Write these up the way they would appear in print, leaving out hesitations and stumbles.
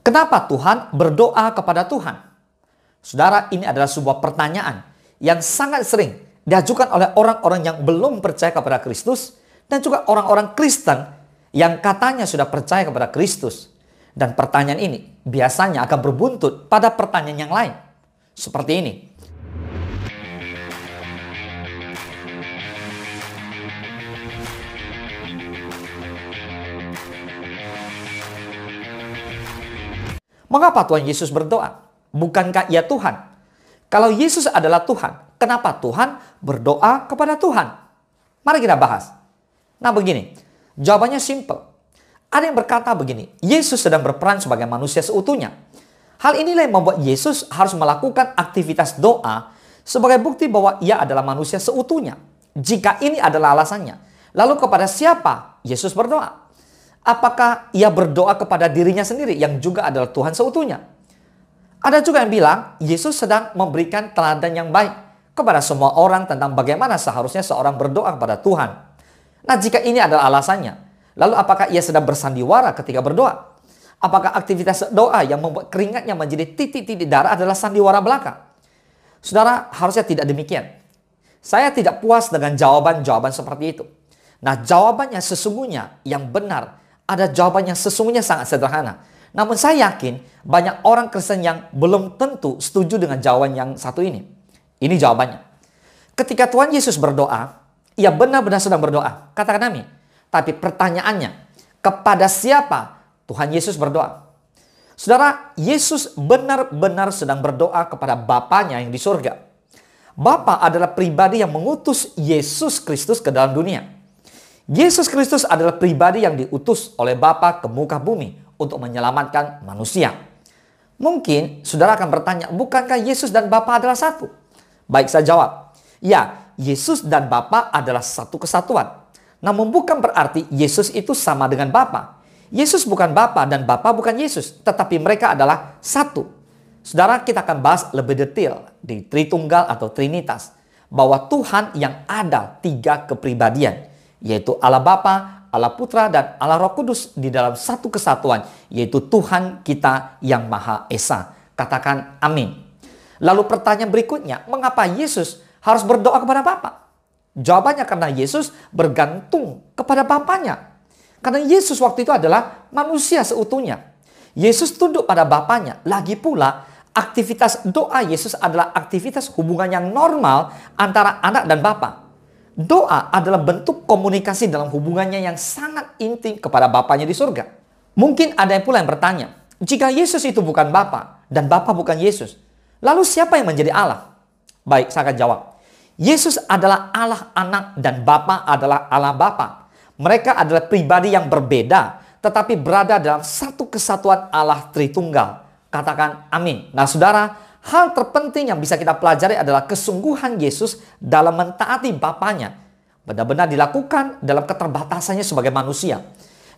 Kenapa Tuhan berdoa kepada Tuhan? Saudara, ini adalah sebuah pertanyaan yang sangat sering diajukan oleh orang-orang yang belum percaya kepada Kristus dan juga orang-orang Kristen yang katanya sudah percaya kepada Kristus. Dan pertanyaan ini biasanya akan berbuntut pada pertanyaan yang lain. Seperti ini. Mengapa Tuhan Yesus berdoa? Bukankah Ia Tuhan? Kalau Yesus adalah Tuhan, kenapa Tuhan berdoa kepada Tuhan? Mari kita bahas. Nah begini, jawabannya simple. Ada yang berkata begini, Yesus sedang berperan sebagai manusia seutuhnya. Hal inilah yang membuat Yesus harus melakukan aktivitas doa sebagai bukti bahwa Ia adalah manusia seutuhnya. Jika ini adalah alasannya, lalu kepada siapa Yesus berdoa? Apakah Ia berdoa kepada dirinya sendiri yang juga adalah Tuhan seutuhnya? Ada juga yang bilang Yesus sedang memberikan teladan yang baik kepada semua orang tentang bagaimana seharusnya seorang berdoa kepada Tuhan. Nah, jika ini adalah alasannya, lalu apakah Ia sedang bersandiwara ketika berdoa? Apakah aktivitas doa yang membuat keringatnya menjadi titik-titik darah adalah sandiwara belaka? Saudara, harusnya tidak demikian. Saya tidak puas dengan jawaban-jawaban seperti itu. Nah, jawabannya sesungguhnya yang benar, ada jawaban yang sesungguhnya sangat sederhana. Namun saya yakin banyak orang Kristen yang belum tentu setuju dengan jawaban yang satu ini. Ini jawabannya. Ketika Tuhan Yesus berdoa, Ia benar-benar sedang berdoa. Katakan amin. Tapi pertanyaannya, kepada siapa Tuhan Yesus berdoa? Saudara, Yesus benar-benar sedang berdoa kepada Bapanya yang di surga. Bapa adalah pribadi yang mengutus Yesus Kristus ke dalam dunia. Yesus Kristus adalah pribadi yang diutus oleh Bapa ke muka bumi untuk menyelamatkan manusia. Mungkin saudara akan bertanya, bukankah Yesus dan Bapa adalah satu? Baik, saya jawab. Ya, Yesus dan Bapa adalah satu kesatuan. Namun bukan berarti Yesus itu sama dengan Bapa. Yesus bukan Bapa dan Bapa bukan Yesus, tetapi mereka adalah satu. Saudara, kita akan bahas lebih detail di Tritunggal atau Trinitas, bahwa Tuhan yang ada tiga kepribadian, yaitu Allah Bapa, Allah Putra, dan Allah Roh Kudus di dalam satu kesatuan, yaitu Tuhan kita yang Maha Esa. Katakan amin. Lalu pertanyaan berikutnya, mengapa Yesus harus berdoa kepada Bapa? Jawabannya karena Yesus bergantung kepada Bapanya. Karena Yesus waktu itu adalah manusia seutuhnya. Yesus tunduk pada Bapanya. Lagi pula, aktivitas doa Yesus adalah aktivitas hubungan yang normal antara anak dan Bapa. Doa adalah bentuk komunikasi dalam hubungannya yang sangat intim kepada Bapanya di surga. Mungkin ada yang pula yang bertanya, jika Yesus itu bukan Bapa dan Bapa bukan Yesus, lalu siapa yang menjadi Allah? Baik, saya akan jawab. Yesus adalah Allah Anak dan Bapa adalah Allah Bapa. Mereka adalah pribadi yang berbeda, tetapi berada dalam satu kesatuan Allah Tritunggal. Katakan amin. Nah saudara, hal terpenting yang bisa kita pelajari adalah kesungguhan Yesus dalam mentaati Bapanya. Benar-benar dilakukan dalam keterbatasannya sebagai manusia.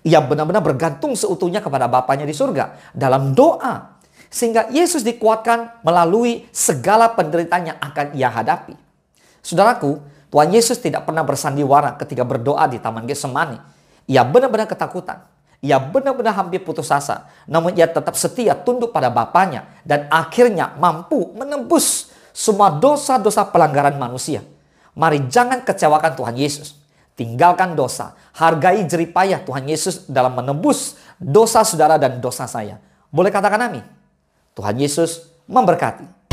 Ia benar-benar bergantung seutuhnya kepada Bapanya di surga dalam doa. Sehingga Yesus dikuatkan melalui segala penderitaan yang akan Ia hadapi. Saudaraku, Tuhan Yesus tidak pernah bersandiwara ketika berdoa di Taman Getsemani. Ia benar-benar ketakutan. Ia benar-benar hampir putus asa. Namun ia tetap setia tunduk pada Bapanya. Dan akhirnya mampu menembus semua dosa-dosa pelanggaran manusia. Mari jangan kecewakan Tuhan Yesus. Tinggalkan dosa. Hargai jeripayah Tuhan Yesus dalam menebus dosa saudara dan dosa saya. Boleh katakan amin? Tuhan Yesus memberkati.